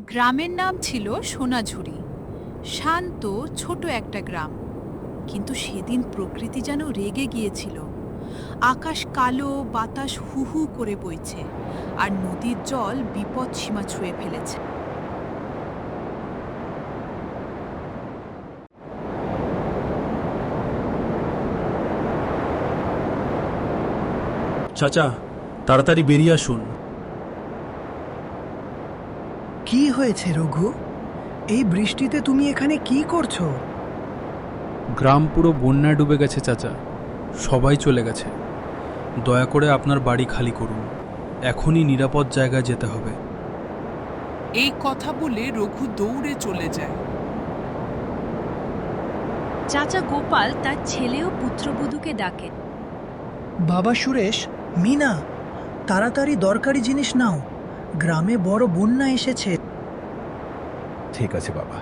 গ্রামের নাম ছিল সোনাঝুরি। শান্ত ছোট একটা গ্রাম, কিন্তু সেদিন প্রকৃতি যেন রেগে গিয়েছিল। আকাশ কালো, বাতাস হু হু করে বইছে, আর নদীর জল বিপদ সীমা ছুঁয়ে ফেলেছে। চাচা, তাড়াতাড়ি বেরিয়ে আসুন। কি হয়েছে রঘু? এই বৃষ্টিতে তুমি এখানে কি করছো? গ্রাম পুরো বন্যায় ডুবে গেছে চাচা, সবাই চলে গেছে। দয়া করে আপনার বাড়ি খালি করুন, এখনই নিরাপদ জায়গায় যেতে হবে। এই কথা বলে রঘু দৌড়ে চলে যায়। চাচা গোপাল তার ছেলে ও পুত্রবধূকে ডাকে। বাবা সুরেশ, মিনা, তাড়াতাড়ি দরকারি জিনিস নাও, গ্রামে বড় বন্যা এসেছে। ঠিক আছে বাবা,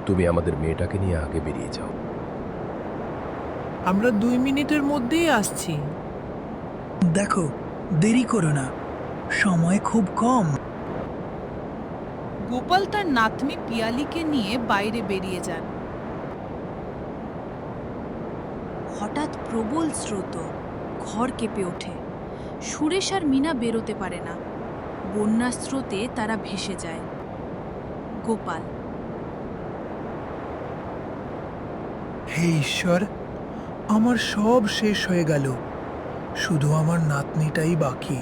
তুমি আমাদের মেয়েটাকে নিয়ে আগে বেরিয়ে যাও। আমরা 2 মিনিটের মধ্যেই আসছি। দেখো, দেরি করো না, সময় খুব কম। গোপাল তার নাতনি পিয়ালিকে নিয়ে বাইরে বেরিয়ে যান। হঠাৎ প্রবল স্রোত, ঘর কেঁপে ওঠে। সুরেশ আর মিনা বেরোতে পারে না, বন্যার স্রোতে তারা ভেসে যায়। গোপাল, হে ঈশ্বর, আমার সব শেষ হয়ে গেল, শুধু আমার নাতনিটাই বাকি।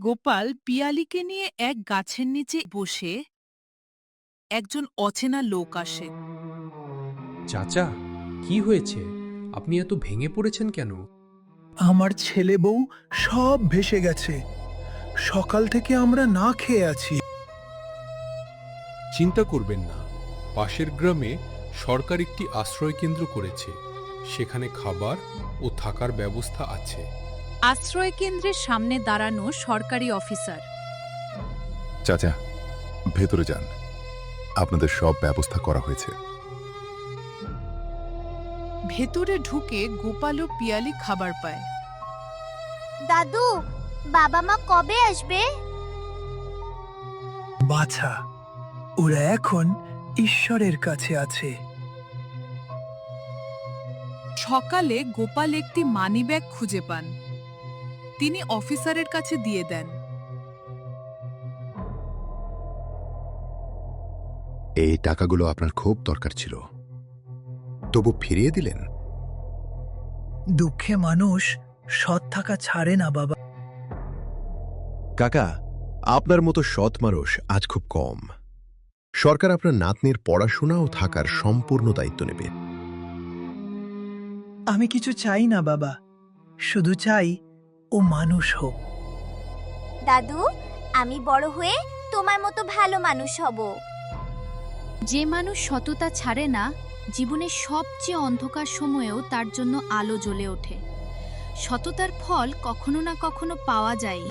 গোপাল পিয়ালিকে নিয়ে এক গাছের নিচে বসে। একজন অচেনা লোক আসে। চাচা, কি হয়েছে? আপনি এত ভেঙে পড়েছেন কেন? আমার ছেলে বউ সব ভেসে গেছে, সকাল থেকে আমরা না খেয়ে আছি। চিন্তা করবেন না, পাশের গ্রামে সরকার একটি আশ্রয় কেন্দ্র করেছে, সেখানে খাবার ও থাকার ব্যবস্থা আছে। আশ্রয় কেন্দ্রের সামনে দাঁড়ানো সরকারি অফিসার। চাচা, ভেতরে যান, আপনাদের সব ব্যবস্থা করা হয়েছে। ভেতরে ঢুকে গোপাল ও পিয়ালি খাবার পায়। দাদু, বাবা মা কবে আসবে? বাছা, ওরা এখন ঈশ্বরের কাছে আছে। সকালে গোপাল একটি মানিব্যাগ খুঁজে পান। তিনি অফিসারের কাছে দিয়ে দেন। এই টাকাগুলো আপনার খুব দরকার ছিল, তবু ফিরিয়ে দিলেন। দুঃখে মানুষ সৎ থাকা ছাড়ে না বাবা। কাকা, আপনার মতো সৎ মানুষ আজ খুব কম। সরকার আপনার নাতনির পড়াশোনা ও থাকার সম্পূর্ণ দায়িত্ব নেবে। আমি কিছু চাই না বাবা, শুধু চাই ও মানুষ হোক। দাদু, আমি বড় হয়ে তোমার মতো ভালো মানুষ হব। যে মানুষ সততা ছাড়ে না, জীবনের সবচেয়ে অন্ধকার সময়েও তার জন্য আলো জ্বলে ওঠে। সততার ফল কখনো না কখনো পাওয়া যায়।